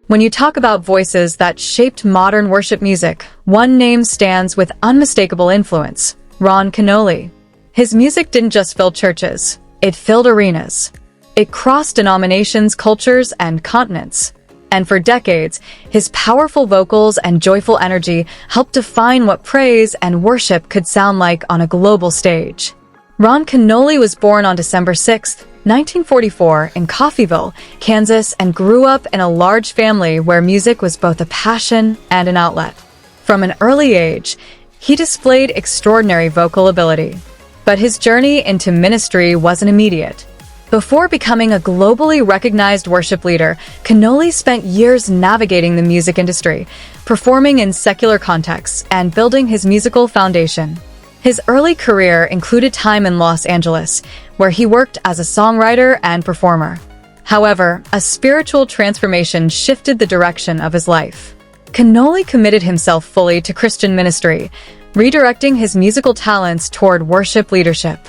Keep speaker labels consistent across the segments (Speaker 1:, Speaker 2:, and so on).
Speaker 1: When you talk about voices that shaped modern worship music, one name stands with unmistakable influence: Ron Kenoly. His music didn't just fill churches, it filled arenas. It crossed denominations, cultures, and continents. And for decades, his powerful vocals and joyful energy helped define what praise and worship could sound like on a global stage. Ron Kenoly was born on December 6, 1944, in Coffeyville, Kansas, and grew up in a large family where music was both a passion and an outlet. From an early age, he displayed extraordinary vocal ability. But his journey into ministry wasn't immediate. Before becoming a globally recognized worship leader, Kenoly spent years navigating the music industry, performing in secular contexts, and building his musical foundation. His early career included time in Los Angeles, where he worked as a songwriter and performer. However, a spiritual transformation shifted the direction of his life. Kenoly committed himself fully to Christian ministry, redirecting his musical talents toward worship leadership.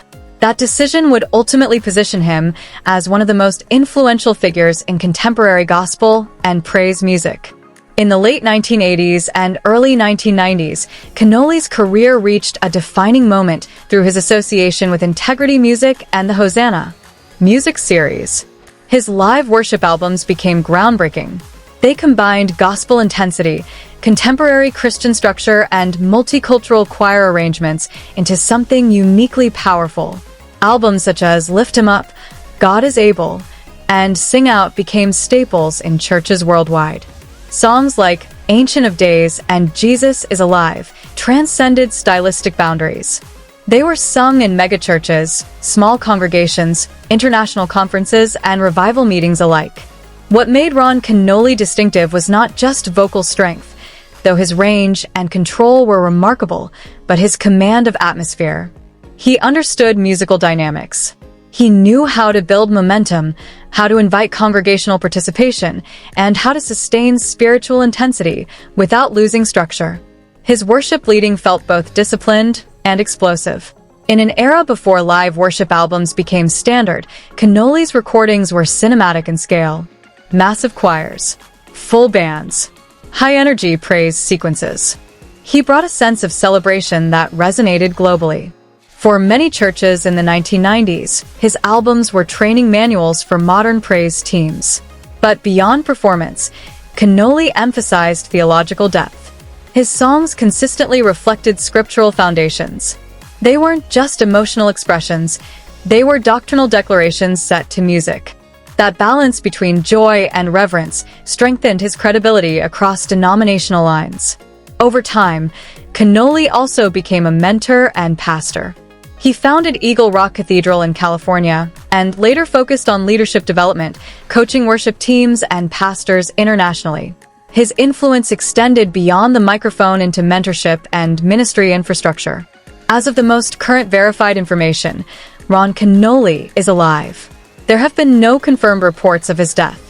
Speaker 1: That decision would ultimately position him as one of the most influential figures in contemporary gospel and praise music. In the late 1980s and early 1990s, Kenoly's career reached a defining moment through his association with Integrity Music and the Hosanna music series. His live worship albums became groundbreaking. They combined gospel intensity, contemporary Christian structure, and multicultural choir arrangements into something uniquely powerful. Albums such as Lift 'Em Up, God is Able, and Sing Out became staples in churches worldwide. Songs like Ancient of Days and Jesus is Alive transcended stylistic boundaries. They were sung in megachurches, small congregations, international conferences, and revival meetings alike. What made Ron Kenoly distinctive was not just vocal strength, though his range and control were remarkable, but his command of atmosphere. He understood musical dynamics. He knew how to build momentum, how to invite congregational participation, and how to sustain spiritual intensity without losing structure. His worship leading felt both disciplined and explosive. In an era before live worship albums became standard, Kenoly's recordings were cinematic in scale. Massive choirs, full bands, high-energy praise sequences. He brought a sense of celebration that resonated globally. For many churches in the 1990s, his albums were training manuals for modern praise teams. But beyond performance, Kenoly emphasized theological depth. His songs consistently reflected scriptural foundations. They weren't just emotional expressions, they were doctrinal declarations set to music. That balance between joy and reverence strengthened his credibility across denominational lines. Over time, Kenoly also became a mentor and pastor. He founded Eagle Rock Cathedral in California and later focused on leadership development, coaching worship teams and pastors internationally. His influence extended beyond the microphone into mentorship and ministry infrastructure. As of the most current verified information, Ron Kenoly is alive. There have been no confirmed reports of his death.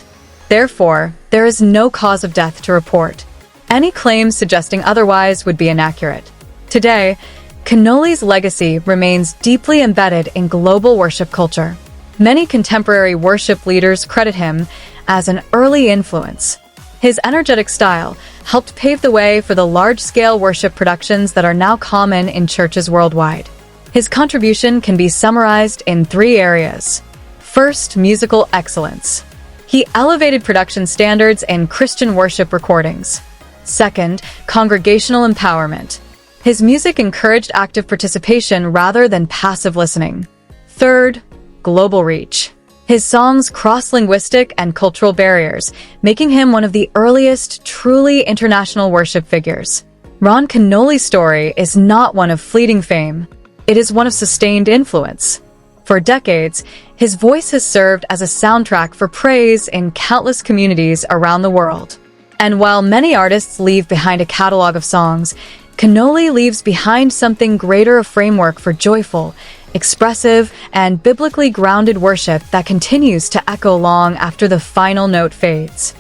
Speaker 1: Therefore, there is no cause of death to report. Any claims suggesting otherwise would be inaccurate. Today, Kenoly's legacy remains deeply embedded in global worship culture. Many contemporary worship leaders credit him as an early influence. His energetic style helped pave the way for the large-scale worship productions that are now common in churches worldwide. His contribution can be summarized in 3 areas. First, musical excellence. He elevated production standards in Christian worship recordings. Second, congregational empowerment. His music encouraged active participation rather than passive listening. Third, global reach. His songs cross linguistic and cultural barriers, making him one of the earliest truly international worship figures. Ron Kenoly's story is not one of fleeting fame. It is one of sustained influence. For decades, his voice has served as a soundtrack for praise in countless communities around the world. And while many artists leave behind a catalog of songs, Kenoly leaves behind something greater: a framework for joyful, expressive, and biblically grounded worship that continues to echo long after the final note fades.